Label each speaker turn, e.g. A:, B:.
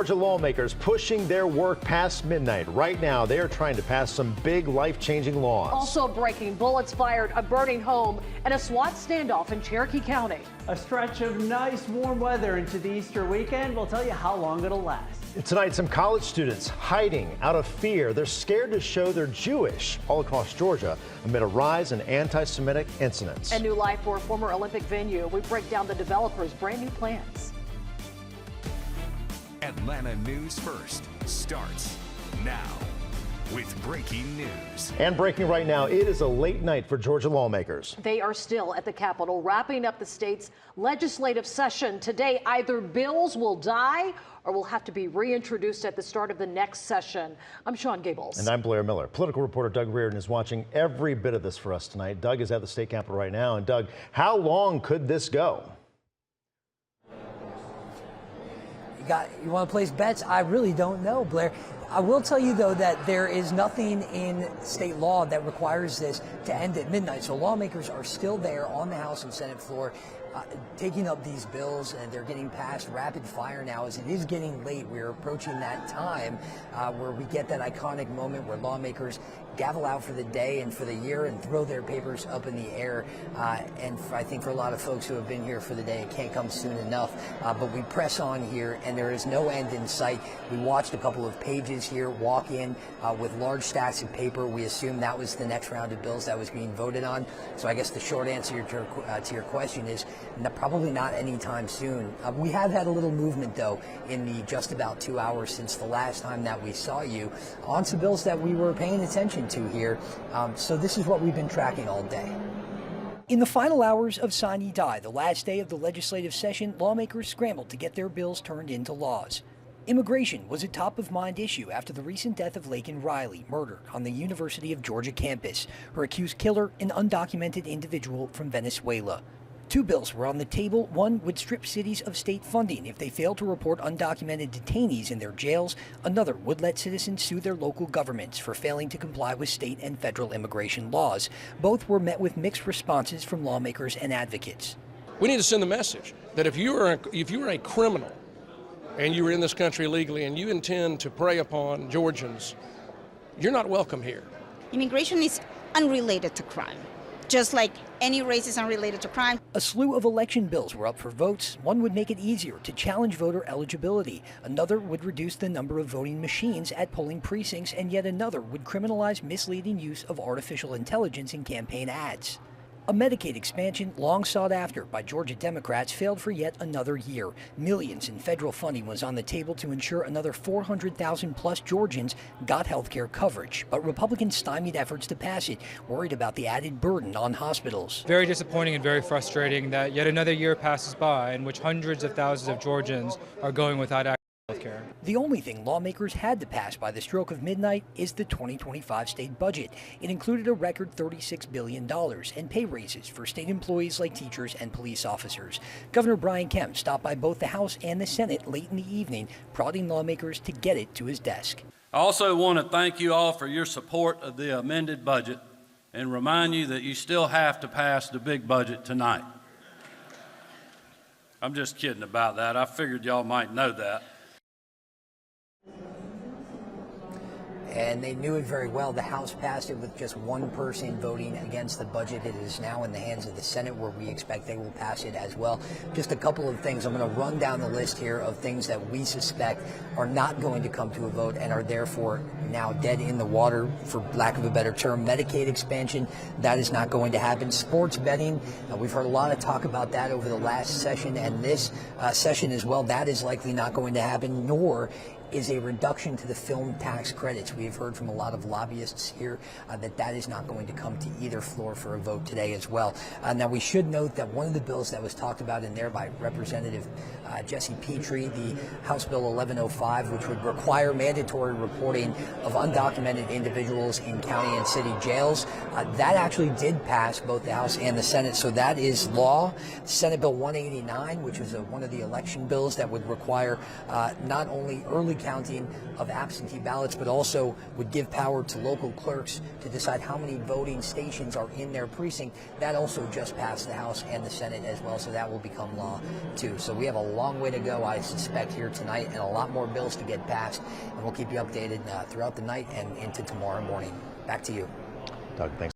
A: Georgia lawmakers pushing their work past midnight. Right now, they are trying to pass some big life-changing laws.
B: Also breaking, bullets fired, a burning home, and a SWAT standoff in Cherokee County.
C: A stretch of nice warm weather into the Easter weekend. We'll tell you how long it'll last.
A: Tonight, some college students hiding out of fear. They're scared to show they're Jewish all across Georgia amid a rise in anti-Semitic incidents.
B: And new life for a former Olympic venue. We break down the developers' brand new plans.
D: Atlanta News First starts now with breaking news.
A: And breaking right now, it is a late night for Georgia lawmakers.
B: They are still at the Capitol wrapping up the state's legislative session. Today, either bills will die or will have to be reintroduced at the start of the next session. I'm Sean Gables.
A: And I'm Blair Miller. Political reporter Doug Reardon is watching every bit of this for us tonight. Doug is at the state capitol right now. And Doug, how long could this go?
E: You want to place bets? I really don't know, Blair. I will tell you, though, that there is nothing in state law that requires this to end at midnight. So lawmakers are still there on the House and Senate floor taking up these bills, and they're getting passed rapid fire now as it is getting late. We're approaching that time where we get that iconic moment where lawmakers gavel out for the day and for the year and throw their papers up in the air. I think for a lot of folks who have been here for the day, it can't come soon enough. But we press on here, and there is no end in sight. We watched a couple of pages here walk in with large stacks of paper. We assumed that was the next round of bills that was being voted on. So I guess the short answer to your question is probably not anytime soon. We have had a little movement, though, in the just about 2 hours since the last time that we saw you on some bills that we were paying attention to here. So this is what we've been tracking all day.
F: In the final hours of Sine Die, the last day of the legislative session, lawmakers scrambled to get their bills turned into laws. Immigration was a top-of-mind issue after the recent death of Laken Riley, murdered on the University of Georgia campus. Her accused killer, an undocumented individual from Venezuela. Two bills were on the table. One would strip cities of state funding if they failed to report undocumented detainees in their jails. Another would let citizens sue their local governments for failing to comply with state and federal immigration laws. Both were met with mixed responses from lawmakers and advocates.
G: We need to send the message that if you are a criminal and you are in this country illegally and you intend to prey upon Georgians, you're not welcome here.
H: Immigration is unrelated to crime, just like any race is unrelated to crime.
F: A slew of election bills were up for votes. One would make it easier to challenge voter eligibility. Another would reduce the number of voting machines at polling precincts, and yet another would criminalize misleading use of artificial intelligence in campaign ads. A Medicaid expansion, long sought after by Georgia Democrats, failed for yet another year. Millions in federal funding was on the table to ensure another 400,000 plus Georgians got health care coverage. But Republicans stymied efforts to pass it, worried about the added burden on hospitals.
I: Very disappointing and very frustrating that yet another year passes by in which hundreds of thousands of Georgians are going without access to health care.
F: The only thing lawmakers had to pass by the stroke of midnight is the 2025 state budget. It included a record $36 billion and pay raises for state employees like teachers and police officers. Governor Brian Kemp stopped by both the House and the Senate late in the evening, prodding lawmakers to get it to his desk.
J: I also want to thank you all for your support of the amended budget and remind you that you still have to pass the big budget tonight. I'm just kidding about that. I figured y'all might know that.
E: And they knew it very well. The House passed it with just one person voting against the budget. It is now in the hands of the Senate, where we expect they will pass it as well. Just a couple of things. I'm going to run down the list here of things that we suspect are not going to come to a vote and are therefore now dead in the water, for lack of a better term. Medicaid expansion, that is not going to happen. Sports betting, we've heard a lot of talk about that over the last session and this session as well. That is likely not going to happen, nor is a reduction to the film tax credits. We have heard from a lot of lobbyists here that is not going to come to either floor for a vote today as well. Now, we should note that one of the bills that was talked about in there by Representative Jesse Petrie, the House Bill 1105, which would require mandatory reporting of undocumented individuals in county and city jails, that actually did pass both the House and the Senate, so that is law. Senate Bill 189, which is one of the election bills that would require not only early counting of absentee ballots, but also would give power to local clerks to decide how many voting stations are in their precinct. That also just passed the House and the Senate as well, so that will become law too. So we have a long way to go, I suspect, here tonight, and a lot more bills to get passed, and we'll keep you updated throughout the night and into tomorrow morning. Back to you.
A: Doug, thanks.